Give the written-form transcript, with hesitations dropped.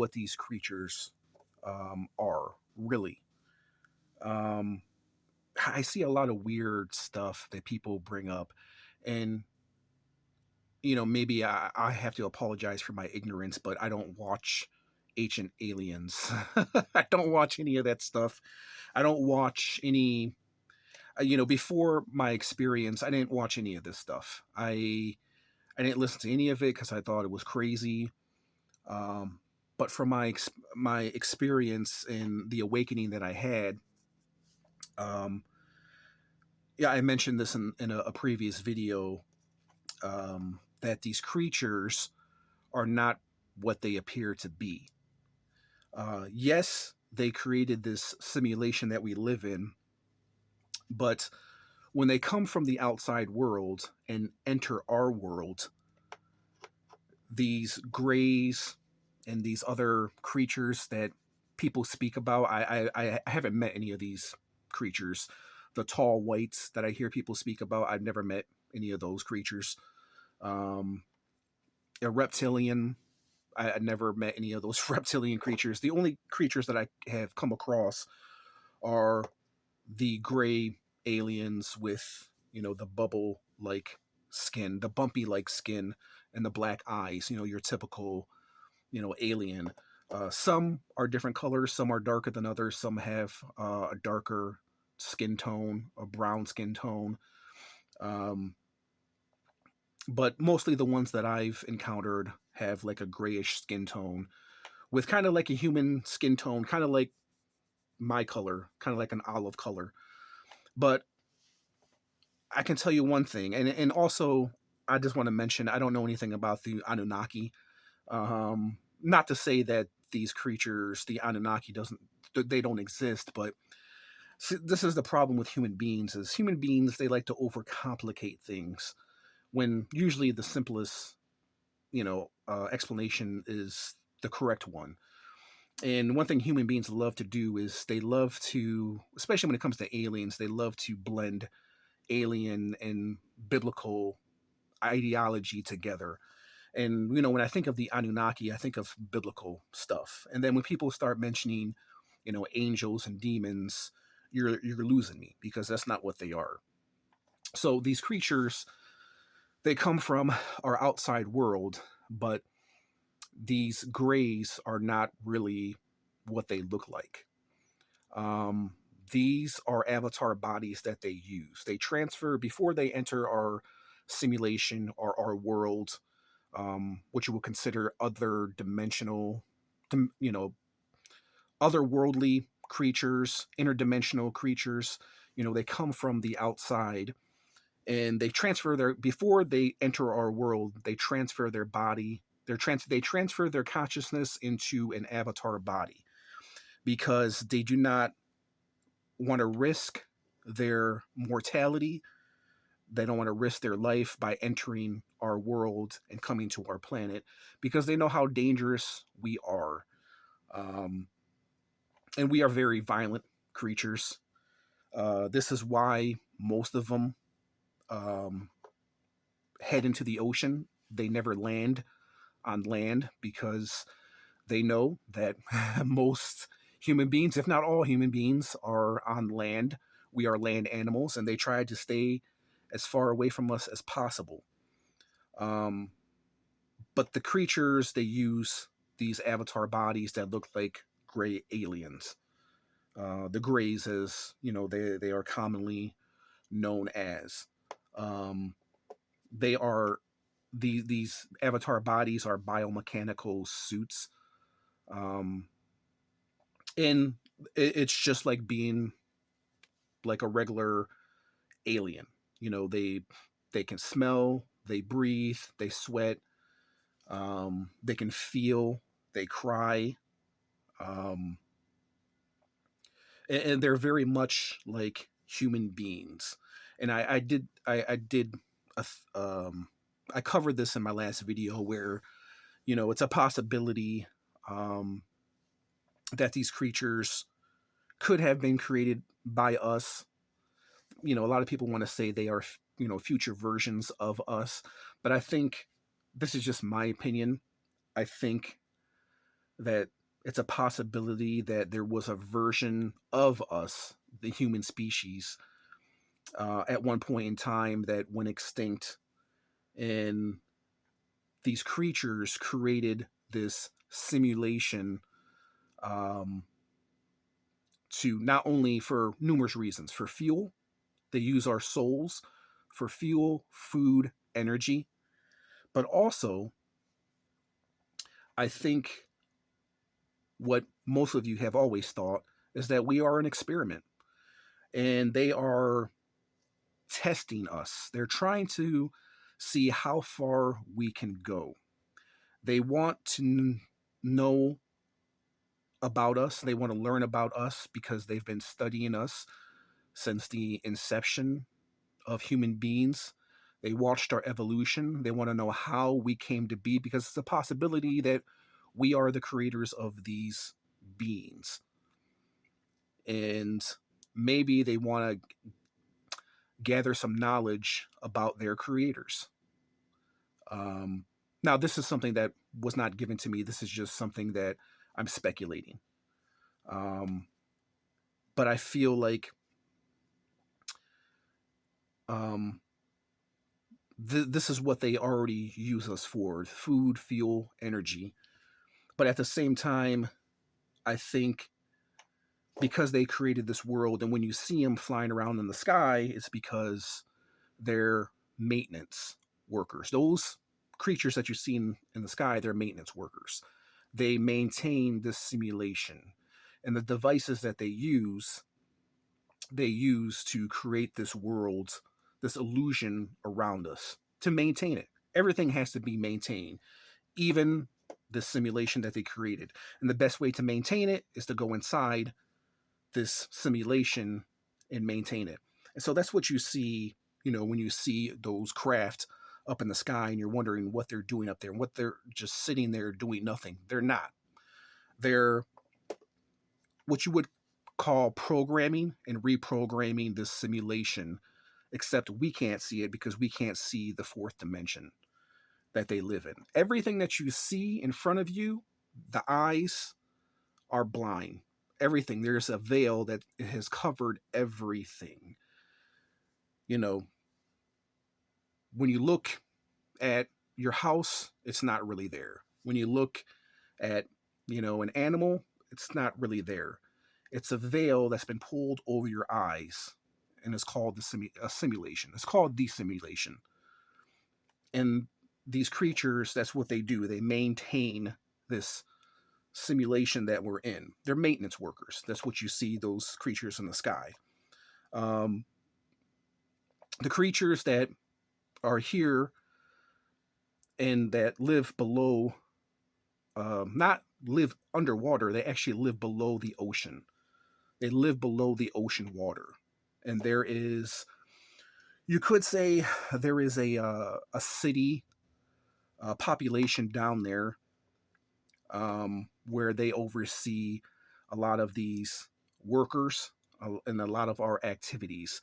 what these creatures are really. Um, I see a lot of weird stuff that people bring up, and maybe I have to apologize for my ignorance, but I don't watch Ancient Aliens. I don't watch any of that stuff. I don't watch any. Before my experience, I didn't watch any of this stuff. I didn't listen to any of it because I thought it was crazy. Um, but from my experience and the awakening that I had, um, yeah, I mentioned this in a previous video, that these creatures are not what they appear to be. Yes, they created this simulation that we live in, but when they come from the outside world and enter our world, these grays and these other creatures that people speak about, I haven't met any of these creatures. The tall whites that I hear people speak about, I've never met any of those creatures. Um, a reptilian, I never met any of those reptilian creatures. The only creatures that I have come across are the gray aliens with, the bubble like skin, the bumpy like skin, and the black eyes, your typical, alien. Some are different colors, some are darker than others, some have a darker skin tone, a brown skin tone. Um, but mostly the ones that I've encountered have like a grayish skin tone with kind of like a human skin tone, kind of like my color, kind of like an olive color. But I can tell you one thing, and also I just want to mention I don't know anything about the Anunnaki. Not to say that these creatures, the Anunnaki, doesn't they don't exist, but this is the problem with human beings: is human beings they like to overcomplicate things when usually the simplest, explanation is the correct one. And one thing human beings love to do is they love to, especially when it comes to aliens, they love to blend alien and biblical ideology together. And when I think of the Anunnaki, I think of biblical stuff. And then when people start mentioning, angels and demons, you're losing me because that's not what they are. So these creatures, they come from our outside world, but these grays are not really what they look like. Um, these are avatar bodies that they use. They transfer before they enter our simulation or our world, which you will consider other dimensional, you know, otherworldly creatures, interdimensional creatures. They come from the outside and they transfer before they enter our world. They transfer their body. They transfer their consciousness into an avatar body because they do not want to risk their mortality. They don't want to risk their life by entering our world and coming to our planet because they know how dangerous we are. Um, and we are very violent creatures. This is why most of them um, head into the ocean. They never land on land because they know that most human beings, if not all human beings, are on land. We are land animals, and they try to stay as far away from us as possible. Um, but the creatures, they use these avatar bodies that look like gray aliens. The grays, as they are commonly known as. Um, they are these avatar bodies are biomechanical suits, um, and it's just like being like a regular alien. They can smell, they breathe, they sweat, they can feel, they cry, um, and they're very much like human beings. And I did a I covered this in my last video where it's a possibility um, that these creatures could have been created by us. A lot of people want to say they are future versions of us, but I think this is just my opinion. I think that it's a possibility that there was a version of us, the human species, at one point in time that went extinct, and these creatures created this simulation, um, to not only for numerous reasons, for fuel, they use our souls for fuel, food, energy, but also, I think what most of you have always thought is that we are an experiment, and they are testing us. They're trying to see how far we can go. They want to know about us. They want to learn about us because they've been studying us since the inception of human beings. They watched our evolution. They want to know how we came to be because it's a possibility that we are the creators of these beings. And maybe they want to gather some knowledge about their creators. Um, Now, this is something that was not given to me. This is just something that I'm speculating. Um, but I feel like, um, this is what they already use us for: food, fuel, energy. But at the same time, I think because they created this world, and when you see them flying around in the sky, it's because they're maintenance workers. Those creatures that you see in the sky, they're maintenance workers. They maintain this simulation, and the devices that they use to create this world, this illusion around us, to maintain it. Everything has to be maintained, even the simulation that they created. And the best way to maintain it is to go inside this simulation and maintain it. And so that's what you see, when you see those craft up in the sky and you're wondering what they're doing up there and what they're just sitting there doing nothing. They're not. They're what you would call programming and reprogramming this simulation, except we can't see it because we can't see the fourth dimension that they live in. Everything that you see in front of you, the eyes are blind. Everything. There's a veil that has covered everything. You know, when you look at your house, it's not really there. When you look at, an animal, it's not really there. It's a veil that's been pulled over your eyes, and it's called a simulation. It's called the simulation. And these creatures, that's what they do. They maintain this simulation that we're in. They're maintenance workers. That's what you see those creatures in the sky. Um, the creatures that are here and that live below, not live underwater, they actually live below the ocean. They live below the ocean water. And there is, you could say, there is a city population down there, where they oversee a lot of these workers, and a lot of our activities.